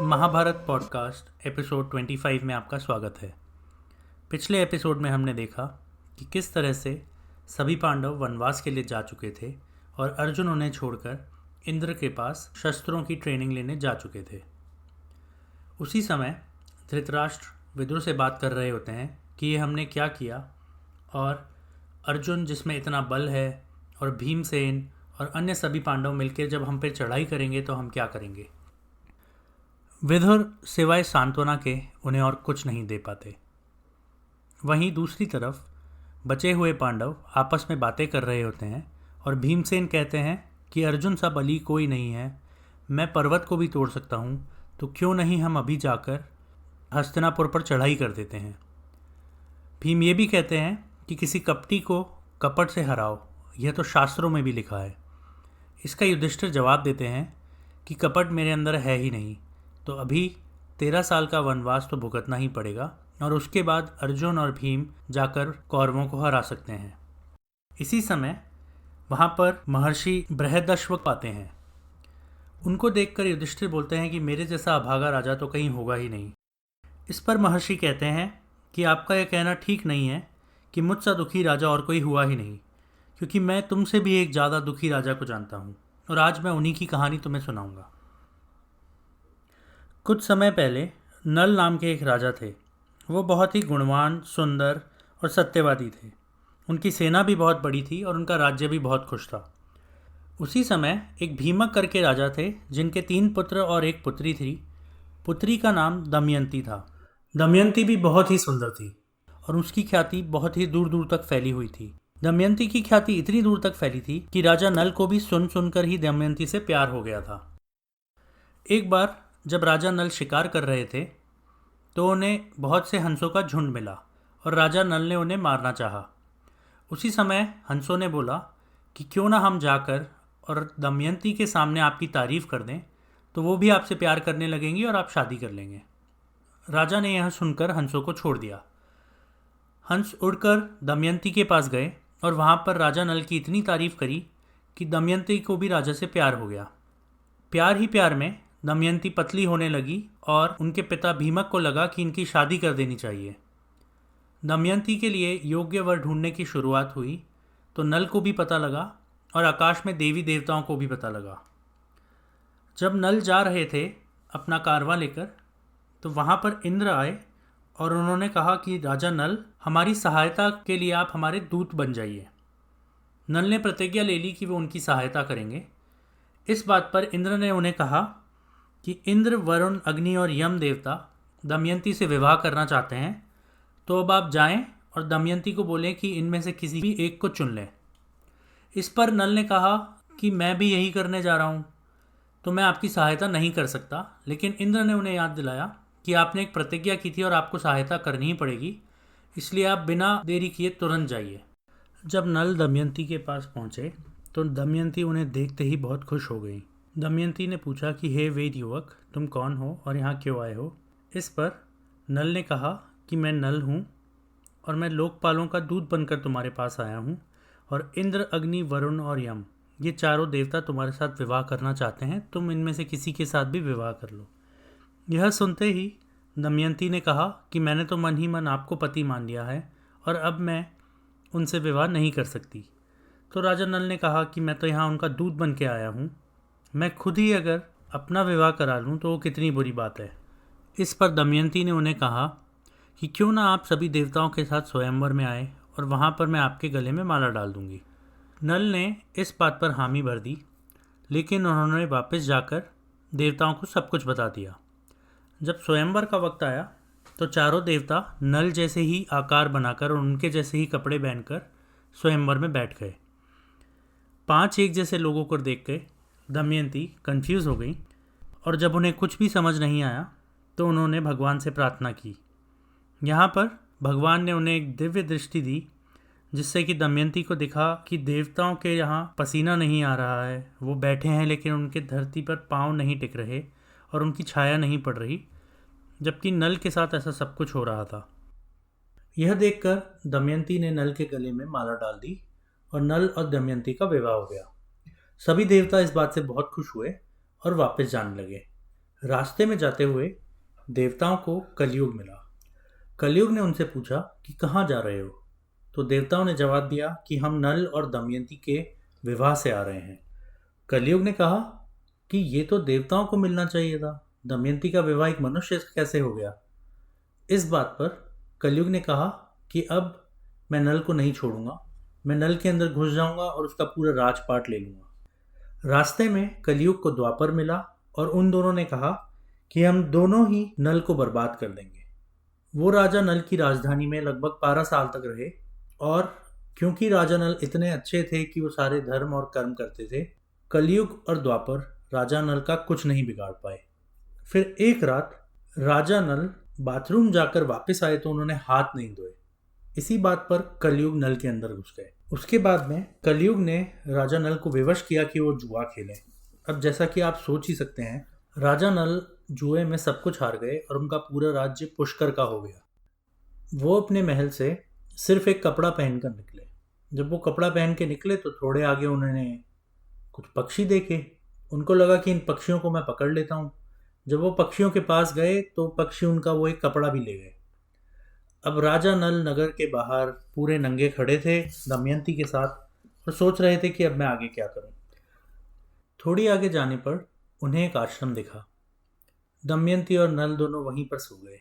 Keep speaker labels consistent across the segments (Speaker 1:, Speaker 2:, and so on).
Speaker 1: Mahabharat podcast episode 25 में आपका स्वागत है। पिछले एपिसोड में हमने देखा कि किस तरह से सभी पांडव वनवास के लिए जा चुके थे और अर्जुन उन्हें छोड़कर इंद्र के पास शस्त्रों की ट्रेनिंग लेने जा चुके थे। उसी समय धृतराष्ट्र विदुर से बात कर रहे होते हैं कि ये हमने क्या किया और अर्जुन जिसमें इतना बल है और भीमसेन और अन्य सभी पांडव मिलकर जब हम पे चढ़ाई करेंगे तो हम क्या करेंगे। विदुर सिवाय सांत्वना के उन्हें और कुछ नहीं दे पाते। वहीं दूसरी तरफ बचे हुए पांडव आपस में बातें कर रहे होते हैं और भीमसेन कहते हैं कि अर्जुन सा बली कोई नहीं है, मैं पर्वत को भी तोड़ सकता हूँ, तो क्यों नहीं हम अभी जाकर हस्तिनापुर पर चढ़ाई कर देते हैं। भीम ये भी कहते हैं कि किसी कपटी को कपट से हराओ, यह तो शास्त्रों में भी लिखा है। इसका युधिष्ठिर जवाब देते हैं कि कपट मेरे अंदर है ही नहीं, तो अभी 13 साल का वनवास तो भुगतना ही पड़ेगा और उसके बाद अर्जुन और भीम जाकर कौरवों को हरा सकते हैं। इसी समय वहाँ पर महर्षि बृहदश्वक आते हैं। उनको देखकर युधिष्ठिर बोलते हैं कि मेरे जैसा अभागा राजा तो कहीं होगा ही नहीं। इस पर महर्षि कहते हैं कि आपका यह कहना ठीक नहीं है कि मुझसा दुखी राजा और कोई हुआ ही नहीं, क्योंकि मैं तुमसे भी एक ज़्यादा दुखी राजा को जानता हूँ और आज मैं उन्हीं की कहानी तुम्हें सुनाऊंगा। कुछ समय पहले नल नाम के एक राजा थे। वो बहुत ही गुणवान, सुंदर और सत्यवादी थे। उनकी सेना भी बहुत बड़ी थी और उनका राज्य भी बहुत खुश था। उसी समय एक भीमक करके राजा थे जिनके 3 पुत्र और एक पुत्री थी। पुत्री का नाम दमयंती था। दमयंती भी बहुत ही सुंदर थी और उसकी ख्याति बहुत ही दूर दूर तक फैली हुई थी। दमयंती की ख्याति इतनी दूर तक फैली थी कि राजा नल को भी सुन सुनकर ही दमयंती से प्यार हो गया था। एक बार जब राजा नल शिकार कर रहे थे तो उन्हें बहुत से हंसों का झुंड मिला और राजा नल ने उन्हें मारना चाहा। उसी समय हंसों ने बोला कि क्यों ना हम जाकर और दमयंती के सामने आपकी तारीफ़ कर दें, तो वो भी आपसे प्यार करने लगेंगी और आप शादी कर लेंगे। राजा ने यह सुनकर हंसों को छोड़ दिया। हंस उड़कर दमयंती के पास गए और वहाँ पर राजा नल की इतनी तारीफ़ करी कि दमयंती को भी राजा से प्यार हो गया। प्यार ही प्यार में दमयंती पतली होने लगी और उनके पिता भीमक को लगा कि इनकी शादी कर देनी चाहिए। दमयंती के लिए योग्य वर ढूंढने की शुरुआत हुई तो नल को भी पता लगा और आकाश में देवी देवताओं को भी पता लगा। जब नल जा रहे थे अपना कारवां लेकर तो वहाँ पर इंद्र आए और उन्होंने कहा कि राजा नल, हमारी सहायता के लिए आप हमारे दूत बन जाइए। नल ने प्रतिज्ञा ले ली कि वो उनकी सहायता करेंगे। इस बात पर इंद्र ने उन्हें कहा कि इंद्र, वरुण, अग्नि और यम देवता दमयंती से विवाह करना चाहते हैं, तो अब आप जाएं और दमयंती को बोलें कि इनमें से किसी भी एक को चुन लें। इस पर नल ने कहा कि मैं भी यही करने जा रहा हूं, तो मैं आपकी सहायता नहीं कर सकता। लेकिन इंद्र ने उन्हें याद दिलाया कि आपने एक प्रतिज्ञा की थी और आपको सहायता करनी ही पड़ेगी, इसलिए आप बिना देरी किए तुरंत जाइए। जब नल दमयंती के पास पहुंचे तो दमयंती उन्हें देखते ही बहुत खुश हो गई। दमयंती ने पूछा कि हे वेद युवक, तुम कौन हो और यहाँ क्यों आए हो। इस पर नल ने कहा कि मैं नल हूँ और मैं लोकपालों का दूत बनकर तुम्हारे पास आया हूँ और इंद्र, अग्नि, वरुण और यम, ये चारों देवता तुम्हारे साथ विवाह करना चाहते हैं। तुम इनमें से किसी के साथ भी विवाह कर लो। यह सुनते ही दमयंती ने कहा कि मैंने तो मन ही मन आपको पति मान लिया है और अब मैं उनसे विवाह नहीं कर सकती। तो राजा नल ने कहा कि मैं तो यहाँ उनका दूत बन के आया हूँ, मैं खुद ही अगर अपना विवाह करा लूँ तो वो कितनी बुरी बात है। इस पर दमयंती ने उन्हें कहा कि क्यों ना आप सभी देवताओं के साथ स्वयंवर में आए और वहाँ पर मैं आपके गले में माला डाल दूँगी। नल ने इस बात पर हामी भर दी, लेकिन उन्होंने वापस जाकर देवताओं को सब कुछ बता दिया। जब स्वयंवर का वक्त आया तो चारों देवता नल जैसे ही आकार बनाकर और उनके जैसे ही कपड़े पहनकर स्वयंवर में बैठ गए। 5 एक जैसे लोगों को देख के दमयंती कंफ्यूज हो गई और जब उन्हें कुछ भी समझ नहीं आया तो उन्होंने भगवान से प्रार्थना की। यहाँ पर भगवान ने उन्हें एक दिव्य दृष्टि दी, जिससे कि दमयंती को दिखा कि देवताओं के यहाँ पसीना नहीं आ रहा है, वो बैठे हैं लेकिन उनके धरती पर पाँव नहीं टिक रहे और उनकी छाया नहीं पड़ रही, जबकि नल के साथ ऐसा सब कुछ हो रहा था। यह देखकर दमयंती ने नल के गले में माला डाल दी और नल और दमयंती का विवाह हो गया। सभी देवता इस बात से बहुत खुश हुए और वापस जाने लगे। रास्ते में जाते हुए देवताओं को कलयुग मिला। कलयुग ने उनसे पूछा कि कहाँ जा रहे हो। तो देवताओं ने जवाब दिया कि हम नल और दमयंती के विवाह से आ रहे हैं। कलयुग ने कहा कि ये तो देवताओं को मिलना चाहिए था, दमयंती का विवाह एक मनुष्य से कैसे हो गया। इस बात पर कलयुग ने कहा कि अब मैं नल को नहीं छोड़ूंगा, मैं नल के अंदर घुस जाऊंगा और उसका पूरा राजपाट ले लूंगा। रास्ते में कलयुग को द्वापर मिला और उन दोनों ने कहा कि हम दोनों ही नल को बर्बाद कर देंगे। वो राजा नल की राजधानी में लगभग 12 साल तक रहे और क्योंकि राजा नल इतने अच्छे थे कि वो सारे धर्म और कर्म करते थे, कलयुग और द्वापर राजा नल का कुछ नहीं बिगाड़ पाए। फिर एक रात राजा नल बाथरूम जाकर वापस आए तो उन्होंने हाथ नहीं धोए। इसी बात पर कलयुग नल के अंदर घुस गए। उसके बाद में कलयुग ने राजा नल को विवश किया कि वो जुआ खेलें। अब जैसा कि आप सोच ही सकते हैं, राजा नल जुए में सब कुछ हार गए और उनका पूरा राज्य पुष्कर का हो गया। वो अपने महल से सिर्फ एक कपड़ा पहनकर निकले। जब वो कपड़ा पहन के निकले तो थोड़े आगे उन्होंने कुछ पक्षी देखे। उनको लगा कि इन पक्षियों को मैं पकड़ लेता हूँ। जब वो पक्षियों के पास गए तो पक्षी उनका वो एक कपड़ा भी ले गए। अब राजा नल नगर के बाहर पूरे नंगे खड़े थे दमयंती के साथ और सोच रहे थे कि अब मैं आगे क्या करूं। थोड़ी आगे जाने पर उन्हें एक आश्रम दिखा। दमयंती और नल दोनों वहीं पर सो गए।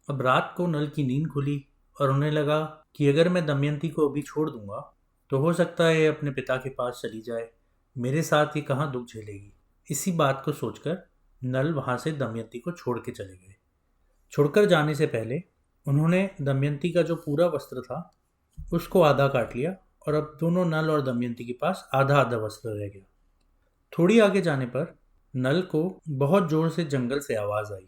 Speaker 1: अब रात को नल की नींद खुली और उन्हें लगा कि अगर मैं दमयंती को अभी छोड़ दूंगा तो हो सकता है ये अपने पिता के पास चली जाए, मेरे साथ ये कहाँ दुख झेलेगी। इसी बात को सोचकर नल वहां से दमयंती को छोड़ के चले गए। छोड़कर जाने से पहले उन्होंने दमयंती का जो पूरा वस्त्र था उसको आधा काट लिया और अब दोनों नल और दमयंती के पास आधा आधा वस्त्र रह गया। थोड़ी आगे जाने पर नल को बहुत जोर से जंगल से आवाज आई।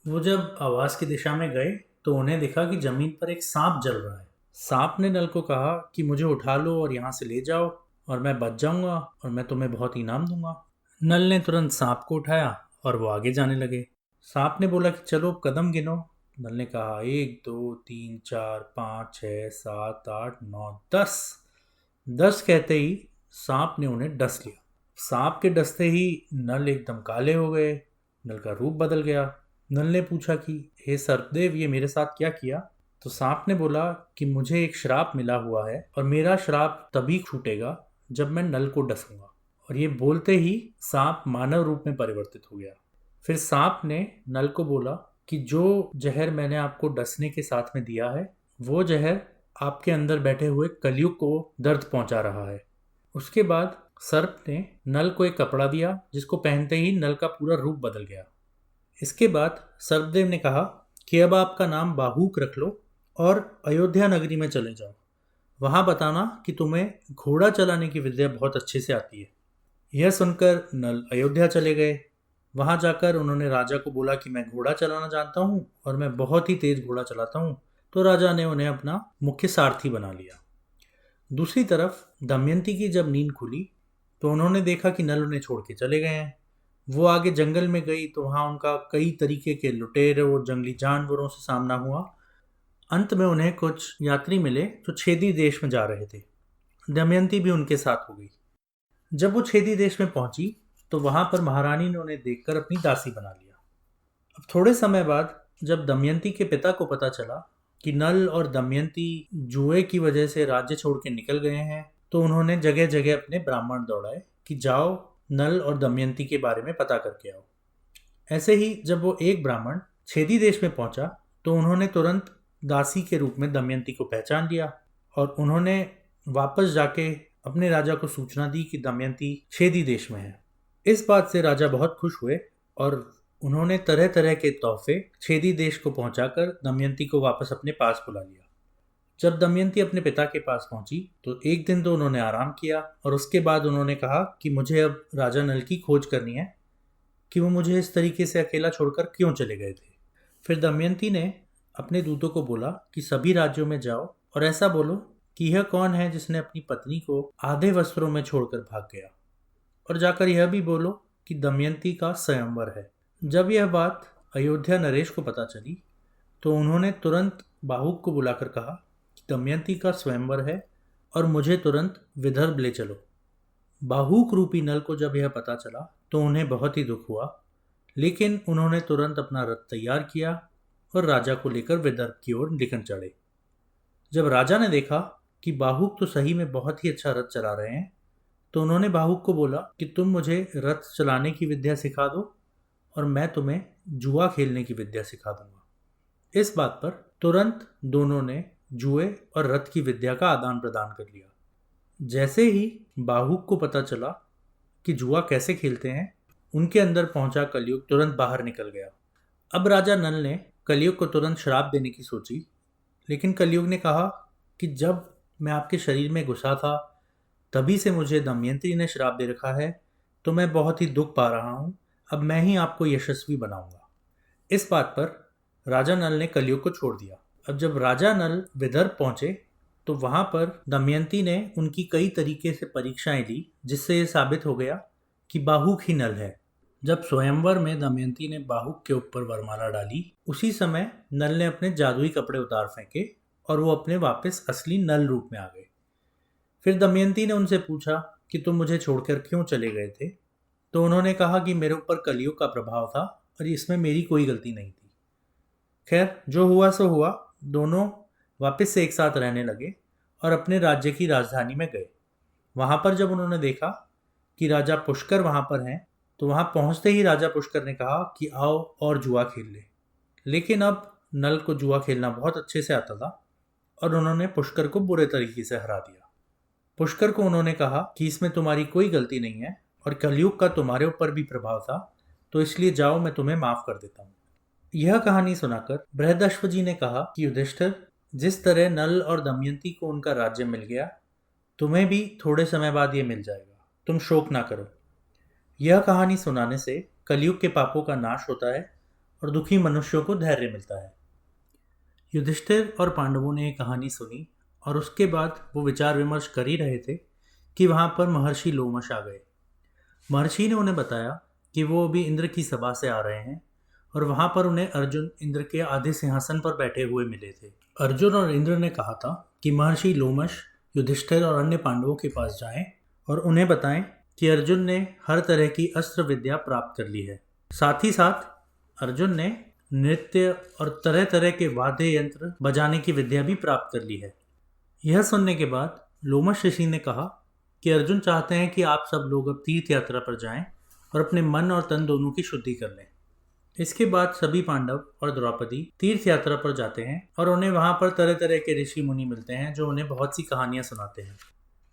Speaker 1: वो जब आवाज की दिशा में गए तो उन्हें दिखा कि जमीन पर एक सांप जल रहा है। सांप ने नल को कहा कि मुझे उठा लो और यहाँ से ले जाओ और मैं बच जाऊंगा और मैं तुम्हें बहुत इनाम दूंगा। नल ने तुरंत सांप को उठाया और वो आगे जाने लगे। सांप ने बोला कि चलो कदम गिनो। नल ने कहा 1 2 3 4 5 6 7 8 9 10। 10 कहते ही सांप ने उन्हें डस लिया। सांप के डसते ही नल एकदम काले हो गए। नल का रूप बदल गया। नल ने पूछा कि हे सर्पदेव, ये मेरे साथ क्या किया। तो सांप ने बोला कि मुझे एक श्राप मिला हुआ है और मेरा श्राप तभी छूटेगा जब मैं नल को डसूंगा। और ये बोलते ही सांप मानव रूप में परिवर्तित हो गया। फिर सांप ने नल को बोला कि जो जहर मैंने आपको डसने के साथ में दिया है वो जहर आपके अंदर बैठे हुए कलयुग को दर्द पहुंचा रहा है। उसके बाद सर्प ने नल को एक कपड़ा दिया जिसको पहनते ही नल का पूरा रूप बदल गया। इसके बाद सर्पदेव ने कहा कि अब आपका नाम बाहूक रख लो और अयोध्या नगरी में चले जाओ। वहां बताना कि तुम्हें घोड़ा चलाने की विद्या बहुत अच्छे से आती है। यह सुनकर नल अयोध्या चले गए। वहां जाकर उन्होंने राजा को बोला कि मैं घोड़ा चलाना जानता हूँ और मैं बहुत ही तेज घोड़ा चलाता हूँ। तो राजा ने उन्हें अपना मुख्य सारथी बना लिया। दूसरी तरफ दमयंती की जब नींद खुली तो उन्होंने देखा कि नल उन्हें छोड़ के चले गए हैं। वो आगे जंगल में गई तो वहाँ उनका कई तरीके के लुटेरों और जंगली जानवरों से सामना हुआ। अंत में उन्हें कुछ यात्री मिले जो छेदी देश में जा रहे थे। दमयंती भी उनके साथ हो गई। जब वो छेदी देश में पहुंची तो वहां पर महारानी ने उन्हें देखकर अपनी दासी बना लिया। अब थोड़े समय बाद जब दमयंती के पिता को पता चला कि नल और दमयंती जुए की वजह से राज्य छोड़ के निकल गए हैं तो उन्होंने जगह जगह अपने ब्राह्मण दौड़ाए कि जाओ नल और दमयंती के बारे में पता करके आओ। ऐसे ही जब वो एक ब्राह्मण छेदी देश में पहुंचा तो उन्होंने तुरंत दासी के रूप में दमयंती को पहचान लिया और उन्होंने वापस जाके अपने राजा को सूचना दी कि दमयंती छेदी देश में है। इस बात से राजा बहुत खुश हुए और उन्होंने तरह तरह के तोहफे छेदी देश को पहुंचाकर दमयंती को वापस अपने पास बुला लिया। जब दमयंती अपने पिता के पास पहुंची तो एक दिन तो उन्होंने आराम किया और उसके बाद उन्होंने कहा कि मुझे अब राजा नल की खोज करनी है कि वो मुझे इस तरीके से अकेला छोड़कर क्यों चले गए थे। फिर दमयंती ने अपने दूतों को बोला कि सभी राज्यों में जाओ और ऐसा बोलो कि यह कौन है जिसने अपनी पत्नी को आधे वस्त्रों में छोड़कर भाग गया, और जाकर यह भी बोलो कि दमयंती का स्वयंवर है। जब यह बात अयोध्या नरेश को पता चली तो उन्होंने तुरंत बाहुक को बुलाकर कहा कि दमयंती का स्वयंवर है और मुझे तुरंत विदर्भ ले चलो। बाहुक रूपी नल को जब यह पता चला तो उन्हें बहुत ही दुख हुआ, लेकिन उन्होंने तुरंत अपना रथ तैयार किया और राजा को लेकर विदर्भ की ओर निकल चढ़े। जब राजा ने देखा कि बाहुक तो सही में बहुत ही अच्छा रथ चला रहे हैं, तो उन्होंने बाहुक को बोला कि तुम मुझे रथ चलाने की विद्या सिखा दो और मैं तुम्हें जुआ खेलने की विद्या सिखा दूंगा। इस बात पर तुरंत दोनों ने जुए और रथ की विद्या का आदान प्रदान कर लिया। जैसे ही बाहुक को पता चला कि जुआ कैसे खेलते हैं, उनके अंदर पहुंचा कलयुग तुरंत बाहर निकल गया। अब राजा नल ने कलयुग को तुरंत श्राप देने की सोची, लेकिन कलयुग ने कहा कि जब मैं आपके शरीर में घुसा था तभी से मुझे दमयंती ने श्राप दे रखा है, तो मैं बहुत ही दुख पा रहा हूँ। अब मैं ही आपको यशस्वी बनाऊंगा। इस बात पर राजा नल ने कलयुग को छोड़ दिया। अब जब राजा नल विदर्भ पहुंचे तो वहां पर दमयंती ने उनकी कई तरीके से परीक्षाएं ली, जिससे ये साबित हो गया कि बाहुक ही नल है। जब स्वयंवर में दमयंती ने बाहुक के ऊपर वरमाला डाली, उसी समय नल ने अपने जादुई कपड़े उतार फेंके और वो अपने वापस असली नल रूप में आ गए। फिर दमयंती ने उनसे पूछा कि तुम मुझे छोड़कर क्यों चले गए थे? तो उन्होंने कहा कि मेरे ऊपर कलयुग का प्रभाव था और इसमें मेरी कोई गलती नहीं थी। खैर, जो हुआ सो हुआ। दोनों वापस से एक साथ रहने लगे और अपने राज्य की राजधानी में गए। वहां पर जब उन्होंने देखा कि राजा पुष्कर वहां पर हैं, तो वहां पहुंचते ही राजा पुष्कर ने कहा कि आओ और जुआ खेल ले। लेकिन अब नल को जुआ खेलना बहुत अच्छे से आता था और उन्होंने पुष्कर को बुरे तरीके से हरा दिया। पुष्कर को उन्होंने कहा कि इसमें तुम्हारी कोई गलती नहीं है और कलयुग का तुम्हारे ऊपर भी प्रभाव था, तो इसलिए जाओ, मैं तुम्हें माफ कर देता हूँ। यह कहानी सुनाकर बृहदश्व जी ने कहा कि युधिष्ठिर, जिस तरह नल और दमयंती को उनका राज्य मिल गया, तुम्हें भी थोड़े समय बाद ये मिल जाएगा। तुम शोक ना करो। यह कहानी सुनाने से कलयुग के पापों का नाश होता है और दुखी मनुष्यों को धैर्य मिलता है। युधिष्ठिर और पांडवों ने यह कहानी सुनी और उसके बाद वो विचार विमर्श कर ही रहे थे कि वहां पर महर्षि लोमश आ गए। महर्षि ने उन्हें बताया कि वो अभी इंद्र की सभा से आ रहे हैं और वहां पर उन्हें अर्जुन इंद्र के आधे सिंहासन पर बैठे हुए मिले थे। अर्जुन और इंद्र ने कहा था कि महर्षि लोमश युधिष्ठिर और अन्य पांडवों के पास जाएं और उन्हें बताएं कि अर्जुन ने हर तरह की अस्त्र विद्या प्राप्त कर ली है। साथ ही साथ अर्जुन ने नृत्य और तरह तरह के वाद्य यंत्र बजाने की विद्या भी प्राप्त कर ली है। यह सुनने के बाद लोमश ऋषि ने कहा कि अर्जुन चाहते हैं कि आप सब लोग अब तीर्थ यात्रा पर जाएं और अपने मन और तन दोनों की शुद्धि कर लें। इसके बाद सभी पांडव और द्रौपदी तीर्थ यात्रा पर जाते हैं और उन्हें वहां पर तरह तरह के ऋषि मुनि मिलते हैं जो उन्हें बहुत सी कहानियां सुनाते हैं।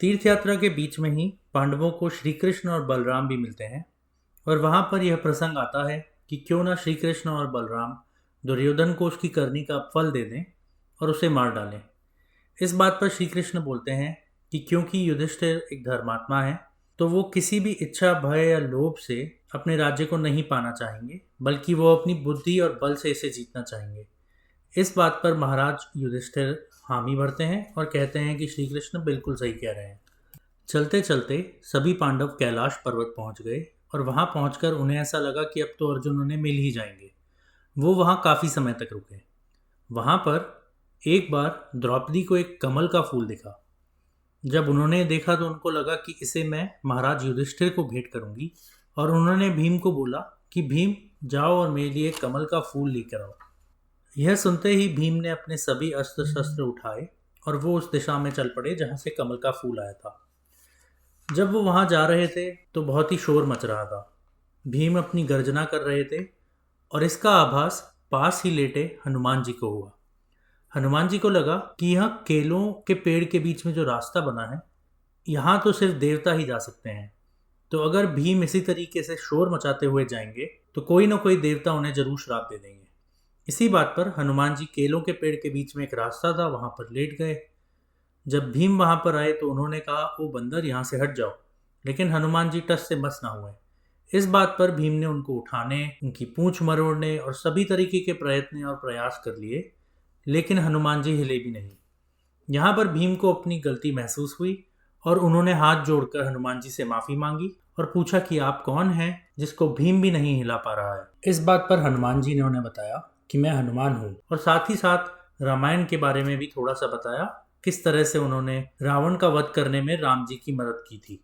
Speaker 1: तीर्थ यात्रा के बीच में ही पांडवों को श्री कृष्ण और बलराम भी मिलते हैं और वहां पर यह प्रसंग आता है कि क्यों ना श्री कृष्ण और बलराम दुर्योधन को उसकी करनी का फल दे दें और उसे मार डालें। इस बात पर श्री कृष्ण बोलते हैं कि क्योंकि युधिष्ठिर एक धर्मात्मा है, तो वो किसी भी इच्छा, भय या लोभ से अपने राज्य को नहीं पाना चाहेंगे, बल्कि वो अपनी बुद्धि और बल से इसे जीतना चाहेंगे। इस बात पर महाराज युधिष्ठिर हामी भरते हैं और कहते हैं कि श्री कृष्ण बिल्कुल सही कह रहे हैं। चलते चलते सभी पांडव कैलाश पर्वत पहुंच गए और वहां पहुंचकर उन्हें ऐसा लगा कि अब तो अर्जुन उन्हें मिल ही जाएंगे। वो वहां काफी समय तक रुके। वहां पर एक बार द्रौपदी को एक कमल का फूल दिखा। जब उन्होंने देखा तो उनको लगा कि इसे मैं महाराज युधिष्ठिर को भेंट करूंगी और उन्होंने भीम को बोला कि भीम, जाओ और मेरे लिए कमल का फूल लेकर आओ। यह सुनते ही भीम ने अपने सभी अस्त्र शस्त्र उठाए और वो उस दिशा में चल पड़े जहां से कमल का फूल आया था। जब वो वहां जा रहे थे तो बहुत ही शोर मच रहा था। भीम अपनी गर्जना कर रहे थे और इसका आभास पास ही लेटे हनुमान जी को हुआ। हनुमान जी को लगा कि यह केलों के पेड़ के बीच में जो रास्ता बना है, यहाँ तो सिर्फ देवता ही जा सकते हैं। तो अगर भीम इसी तरीके से शोर मचाते हुए जाएंगे तो कोई ना कोई देवता उन्हें जरूर श्राप दे देंगे। इसी बात पर हनुमान जी केलों के पेड़ के बीच में एक रास्ता था, वहां पर लेट गए। जब भीम वहां पर आए तो उन्होंने कहा, ओ बंदर, यहाँ से हट जाओ। लेकिन हनुमान जी टस से मस ना हुए। इस बात पर भीम ने उनको उठाने, उनकी पूंछ मरोड़ने और सभी तरीके के प्रयत्न और प्रयास कर लिए, लेकिन हनुमान जी हिले भी नहीं। यहाँ पर भीम को अपनी गलती महसूस हुई और उन्होंने हाथ जोड़कर हनुमान जी से माफी मांगी और पूछा कि आप कौन हैं जिसको भीम भी नहीं हिला पा रहा है। इस बात पर हनुमान जी ने उन्हें बताया कि मैं हनुमान हूँ और साथ ही साथ रामायण के बारे में भी थोड़ा सा बताया, किस तरह से उन्होंने रावण का वध करने में राम जी की मदद की थी।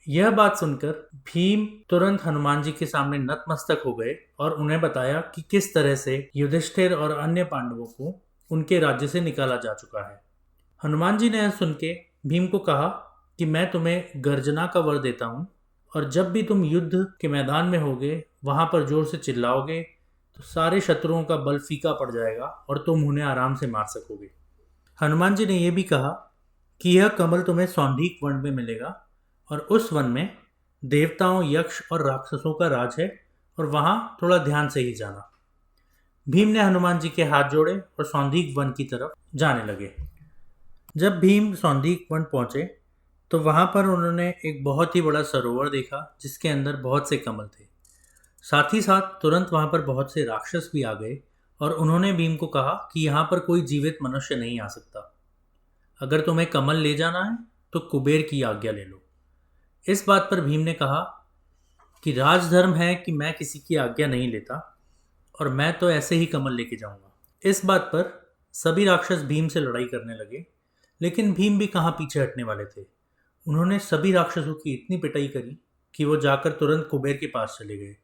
Speaker 1: यह बात सुनकर भीम तुरंत हनुमान जी के सामने नतमस्तक हो गए और उन्हें बताया कि किस तरह से युधिष्ठिर और अन्य पांडवों को उनके राज्य से निकाला जा चुका है। हनुमान जी ने यह सुन के भीम को कहा कि मैं तुम्हें गर्जना का वर देता हूँ, और जब भी तुम युद्ध के मैदान में होगे वहां पर जोर से चिल्लाओगे तो सारे शत्रुओं का बल फीका पड़ जाएगा और तुम उन्हें आराम से मार सकोगे। हनुमान जी ने यह भी कहा कि यह कमल तुम्हें सौंदीक वन में मिलेगा, और उस वन में देवताओं, यक्ष और राक्षसों का राज है, और वहां थोड़ा ध्यान से ही जाना। भीम ने हनुमान जी के हाथ जोड़े और सौंदीक वन की तरफ जाने लगे। जब भीम सौंदीक वन पहुंचे तो वहां पर उन्होंने एक बहुत ही बड़ा सरोवर देखा जिसके अंदर बहुत से कमल थे। साथ ही साथ तुरंत वहां पर बहुत से राक्षस भी आ गए और उन्होंने भीम को कहा कि यहाँ पर कोई जीवित मनुष्य नहीं आ सकता। अगर तुम्हें कमल ले जाना है तो कुबेर की आज्ञा ले लो। इस बात पर भीम ने कहा कि राजधर्म है कि मैं किसी की आज्ञा नहीं लेता, और मैं तो ऐसे ही कमल लेके जाऊंगा। इस बात पर सभी राक्षस भीम से लड़ाई करने लगे, लेकिन भीम भी कहाँ पीछे हटने वाले थे। उन्होंने सभी राक्षसों की इतनी पिटाई करी कि वो जाकर तुरंत कुबेर के पास चले गए।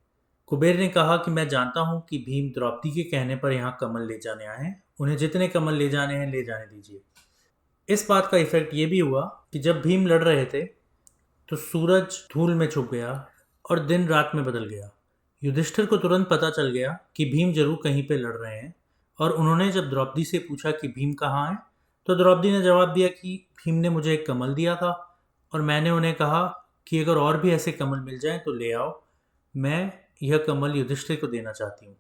Speaker 1: कुबेर ने कहा कि मैं जानता हूँ कि भीम द्रौपदी के कहने पर यहाँ कमल ले जाने आए हैं, उन्हें जितने कमल ले जाने हैं ले जाने दीजिए। इस बात का इफेक्ट ये भी हुआ कि जब भीम लड़ रहे थे तो सूरज धूल में छुप गया और दिन रात में बदल गया। युधिष्ठिर को तुरंत पता चल गया कि भीम जरूर कहीं पे लड़ रहे हैं, और उन्होंने जब द्रौपदी से पूछा कि भीम कहाँ है तो द्रौपदी ने जवाब दिया कि भीम ने मुझे एक कमल दिया था और मैंने उन्हें कहा कि अगर और भी ऐसे कमल मिल जाएं तो ले आओ, मैं यह कमल युधिष्ठिर को देना चाहती हूँ।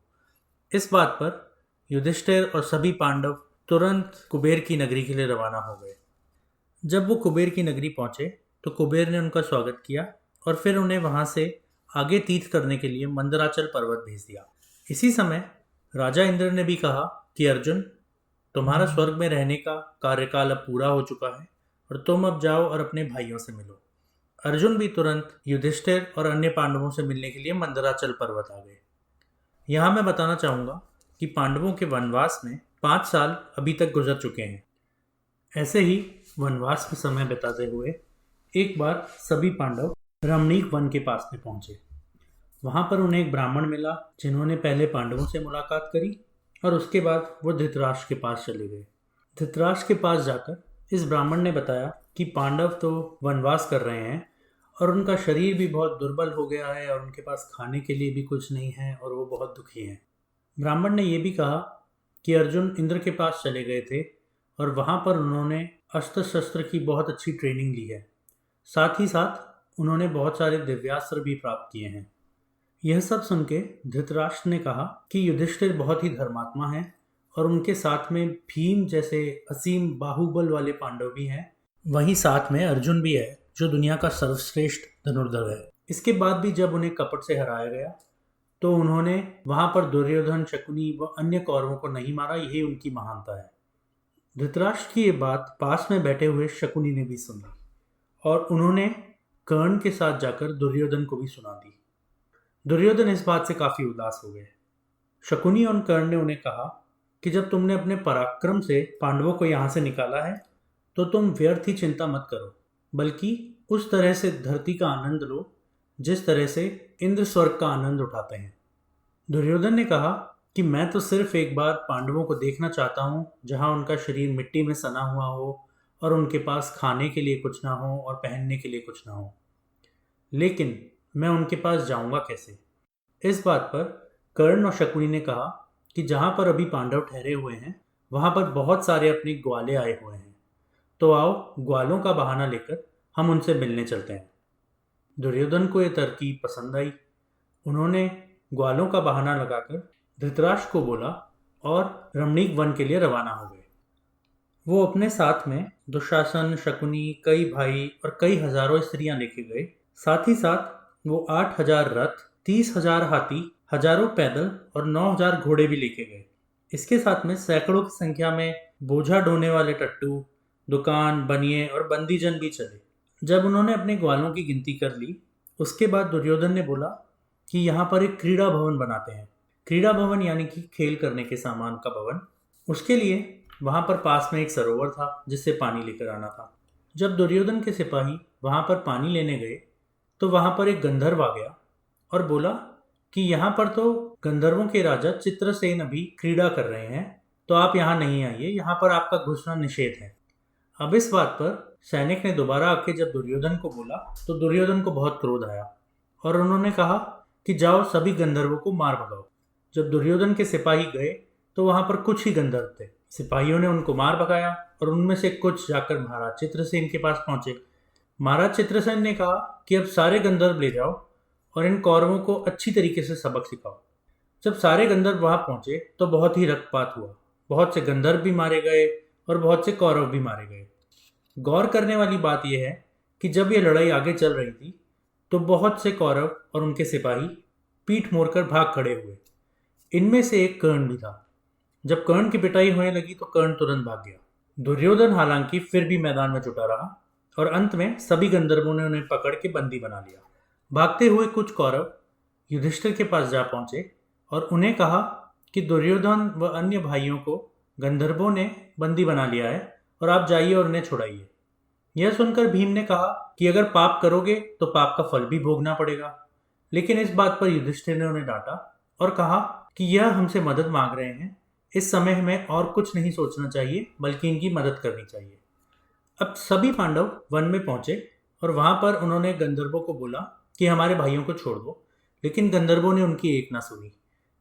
Speaker 1: इस बात पर युधिष्ठिर और सभी पांडव तुरंत कुबेर की नगरी के लिए रवाना हो गए। जब वो कुबेर की नगरी पहुंचे तो कुबेर ने उनका स्वागत किया और फिर उन्हें वहां से आगे तीर्थ करने के लिए मंदराचल पर्वत भेज दिया। इसी समय राजा इंद्र ने भी कहा कि अर्जुन, तुम्हारा स्वर्ग में रहने का कार्यकाल अब पूरा हो चुका है और तुम अब जाओ और अपने भाइयों से मिलो। अर्जुन भी तुरंत युधिष्ठिर और अन्य पांडवों से मिलने के लिए मंदराचल पर्वत आ गए। यहाँ मैं बताना चाहूँगा कि पांडवों के वनवास में 5 साल अभी तक गुजर चुके हैं। ऐसे ही वनवास में समय बिताते हुए एक बार सभी पांडव रमणीक वन के पास में पहुंचे। वहां पर उन्हें एक ब्राह्मण मिला जिन्होंने पहले पांडवों से मुलाकात करी, और उसके बाद वो धृतराष्ट्र के पास चले गए। धृतराष्ट्र के पास जाकर इस ब्राह्मण ने बताया कि पांडव तो वनवास कर रहे हैं और उनका शरीर भी बहुत दुर्बल हो गया है और उनके पास खाने के लिए भी कुछ नहीं है और वो बहुत दुखी हैं। ब्राह्मण ने यह भी कहा कि अर्जुन इंद्र के पास चले गए थे और वहाँ पर उन्होंने अस्त्र शस्त्र की बहुत अच्छी ट्रेनिंग ली है। साथ ही साथ उन्होंने बहुत सारे दिव्यास्त्र भी प्राप्त किए हैं। यह सब सुन के धृतराष्ट्र ने कहा कि युधिष्ठिर बहुत ही धर्मात्मा हैं और उनके साथ में भीम जैसे असीम बाहुबल वाले पांडव भी हैं। वहीं साथ में अर्जुन भी है जो दुनिया का सर्वश्रेष्ठ धनुर्धर है। इसके बाद भी जब उन्हें कपट से हराया गया तो उन्होंने वहां पर दुर्योधन, शकुनी व अन्य कौरवों को नहीं मारा। यही उनकी महानता है। धृतराष्ट्र की ये बात पास में बैठे हुए शकुनी ने भी सुनी और उन्होंने कर्ण के साथ जाकर दुर्योधन को भी सुना दी। दुर्योधन इस बात से काफी उदास हो गए। शकुनी और कर्ण ने उन्हें कहा कि जब तुमने अपने पराक्रम से पांडवों को यहाँ से निकाला है तो तुम व्यर्थ ही चिंता मत करो, बल्कि उस तरह से धरती का आनंद लो जिस तरह से इंद्र स्वर्ग का आनंद उठाते हैं। दुर्योधन ने कहा कि मैं तो सिर्फ एक बार पांडवों को देखना चाहता हूँ जहाँ उनका शरीर मिट्टी में सना हुआ हो और उनके पास खाने के लिए कुछ ना हो और पहनने के लिए कुछ ना हो, लेकिन मैं उनके पास जाऊंगा कैसे। इस बात पर कर्ण और शकुनी ने कहा कि जहाँ पर अभी पांडव ठहरे हुए हैं वहाँ पर बहुत सारे अपने ग्वाले आए हुए हैं, तो आओ ग्वालों का बहाना लेकर हम उनसे मिलने चलते हैं। दुर्योधन को यह तरकीब पसंद आई। उन्होंने ग्वालों का बहाना लगाकर धृतराष्ट्र को बोला और रमणीक वन के लिए रवाना हो गए। वो अपने साथ में दुशासन, शकुनी, कई भाई और कई हजारों स्त्रियां लेके गए। साथ ही साथ वो 8,000 रथ, 30,000 हाथी, हजारों पैदल और 9,000 घोड़े भी लेके गए। इसके साथ में सैकड़ों की संख्या में बोझा ढोने वाले टट्टू, दुकान, बनिए और बंदीजन भी चले। जब उन्होंने अपने ग्वालों की गिनती कर ली उसके बाद दुर्योधन ने बोला कि यहाँ पर एक क्रीड़ा भवन बनाते हैं। क्रीड़ा भवन यानी कि खेल करने के सामान का भवन। उसके लिए वहाँ पर पास में एक सरोवर था जिससे पानी लेकर आना था। जब दुर्योधन के सिपाही वहाँ पर पानी लेने गए तो वहाँ पर एक गंधर्व आ गया और बोला कि यहाँ पर तो गंधर्वों के राजा चित्रसेन अभी क्रीड़ा कर रहे हैं, तो आप यहाँ नहीं आइए, यहाँ पर आपका घुसना निषेध है। अब इस बात पर सैनिक ने दोबारा आके जब दुर्योधन को बोला तो दुर्योधन को बहुत क्रोध आया और उन्होंने कहा कि जाओ सभी गंधर्वों को मार भगाओ। जब दुर्योधन के सिपाही गए तो वहां पर कुछ ही गंधर्व थे। सिपाहियों ने उनको मार भगाया और उनमें से कुछ जाकर महाराज चित्रसेन के पास पहुंचे। महाराज चित्रसेन ने कहा कि अब सारे गंधर्व ले जाओ और इन कौरवों को अच्छी तरीके से सबक सिखाओ। जब सारे गंधर्व वहां पहुंचे तो बहुत ही रक्तपात हुआ। बहुत से गंधर्व भी मारे गए और बहुत से कौरव भी मारे गए। गौर करने वाली बात यह है कि जब यह लड़ाई आगे चल रही थी तो बहुत से कौरव और उनके सिपाही पीठ मोड़कर भाग खड़े हुए। इनमें से एक कर्ण भी था। जब कर्ण की पिटाई होने लगी तो कर्ण तुरंत भाग गया। दुर्योधन हालांकि फिर भी मैदान में जुटा रहा और अंत में सभी गंधर्वों ने उन्हें पकड़ के बंदी बना लिया। भागते हुए कुछ कौरव युधिष्ठिर के पास जा पहुंचे और उन्हें कहा कि दुर्योधन व अन्य भाइयों को गंधर्वों ने बंदी बना लिया है और आप जाइए और उन्हें छुड़ाइए। यह सुनकर भीम ने कहा कि अगर पाप करोगे तो पाप का फल भी भोगना पड़ेगा। लेकिन इस बात पर युधिष्ठिर ने उन्हें डांटा और कहा कि यह हमसे मदद मांग रहे हैं, इस समय हमें और कुछ नहीं सोचना चाहिए बल्कि इनकी मदद करनी चाहिए। अब सभी पांडव वन में पहुंचे और वहां पर उन्होंने गंधर्वों को बोला कि हमारे भाइयों को छोड़ दो, लेकिन गंधर्वों ने उनकी एक ना सुनी।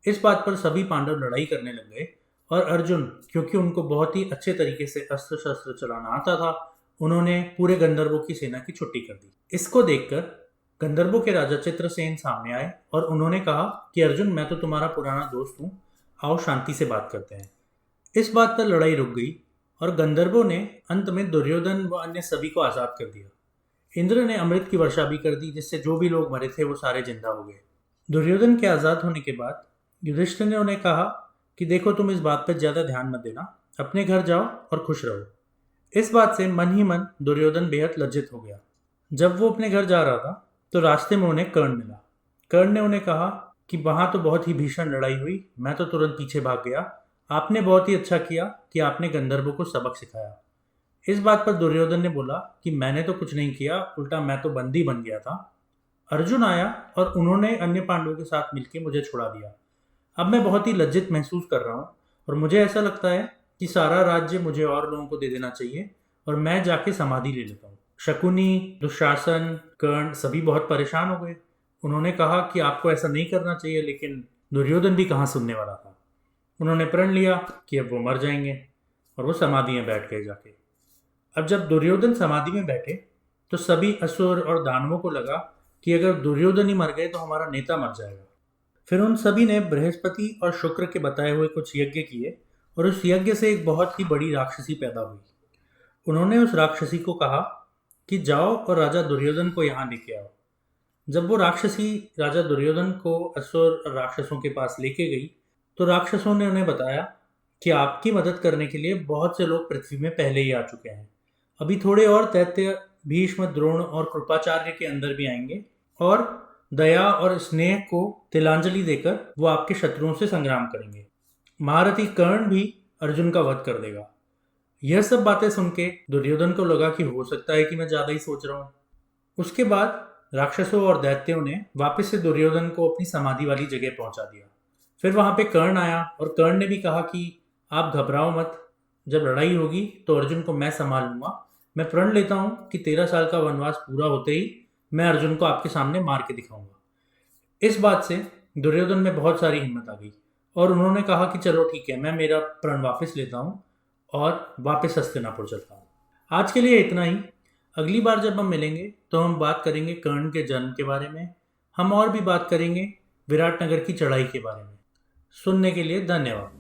Speaker 1: इस बात पर सभी पांडव लड़ाई करने लग गए और अर्जुन, क्योंकि उनको बहुत ही अच्छे तरीके से अस्त्र शस्त्र चलाना आता था, उन्होंने पूरे गंधर्वों की सेना की छुट्टी कर दी। इसको देखकर गंधर्वों के राजा चित्रसेन सामने आए और उन्होंने कहा कि अर्जुन, मैं तो तुम्हारा पुराना दोस्त हूँ, आओ शांति से बात करते हैं। इस बात पर लड़ाई रुक गई और गंधर्वों ने अंत में दुर्योधन व अन्य सभी को आज़ाद कर दिया। इंद्र ने अमृत की वर्षा भी कर दी, जिससे जो भी लोग मरे थे वो सारे जिंदा हो गए। दुर्योधन के आज़ाद होने के बाद युधिष्ठिर ने उन्हें कहा कि देखो, तुम इस बात पर ज़्यादा ध्यान मत देना, अपने घर जाओ और खुश रहो। इस बात से मन ही मन दुर्योधन बेहद लज्जित हो गया। जब वो अपने घर जा रहा था तो रास्ते में उन्हें कर्ण मिला। कर्ण ने उन्हें कहा कि वहाँ तो बहुत ही भीषण लड़ाई हुई, मैं तो तुरंत पीछे भाग गया। आपने बहुत ही अच्छा किया कि आपने गंधर्वों को सबक सिखाया। इस बात पर दुर्योधन ने बोला कि मैंने तो कुछ नहीं किया, उल्टा मैं तो बंदी बन गया था। अर्जुन आया और उन्होंने अन्य पांडवों के साथ मिलकर मुझे छुड़ा दिया। अब मैं बहुत ही लज्जित महसूस कर रहा हूँ और मुझे ऐसा लगता है कि सारा राज्य मुझे और लोगों को दे देना चाहिए और मैं जाके समाधि ले लेता हूँ। शकुनी, दुशासन, कर्ण सभी बहुत परेशान हो गए। उन्होंने कहा कि आपको ऐसा नहीं करना चाहिए, लेकिन दुर्योधन भी कहाँ सुनने वाला था। उन्होंने प्रण लिया कि अब वो मर जाएंगे और वो समाधि में बैठ गए जाके। अब जब दुर्योधन समाधि में बैठे तो सभी असुर और दानवों को लगा कि अगर दुर्योधन ही मर गए तो हमारा नेता मर जाएगा। फिर उन सभी ने बृहस्पति और शुक्र के बताए हुए कुछ यज्ञ किए और उस यज्ञ से एक बहुत ही बड़ी राक्षसी पैदा हुई। उन्होंने उस राक्षसी को कहा कि जाओ और राजा दुर्योधन को यहाँ लेके आओ। जब वो राक्षसी राजा दुर्योधन को असुर और राक्षसों के पास लेके गई तो राक्षसों ने उन्हें बताया कि आपकी मदद करने के लिए बहुत से लोग पृथ्वी में पहले ही आ चुके हैं। अभी थोड़े और दैत्य भीष्म, द्रोण और कृपाचार्य के अंदर भी आएंगे और दया और स्नेह को तिलांजलि देकर वो आपके शत्रुओं से संग्राम करेंगे। महारथी कर्ण भी अर्जुन का वध कर देगा। यह सब बातें सुन के दुर्योधन को लगा कि हो सकता है कि मैं ज़्यादा ही सोच रहा हूँ। उसके बाद राक्षसों और दैत्यों ने वापस से दुर्योधन को अपनी समाधि वाली जगह पहुंचा दिया। फिर वहां पे कर्ण आया और कर्ण ने भी कहा कि आप घबराओ मत, जब लड़ाई होगी तो अर्जुन को मैं संभाल लूंगा। मैं प्रण लेता हूँ कि 13 साल का वनवास पूरा होते ही मैं अर्जुन को आपके सामने मार के दिखाऊंगा। इस बात से दुर्योधन में बहुत सारी हिम्मत आ गई और उन्होंने कहा कि चलो ठीक है, मैं मेरा प्रण वापस लेता हूँ और वापस हस्तिनापुर चलता हूँ। आज के लिए इतना ही। अगली बार जब हम मिलेंगे तो हम बात करेंगे कर्ण के जन्म के बारे में। हम और भी बात करेंगे विराटनगर की चढ़ाई के बारे में। सुनने के लिए धन्यवाद।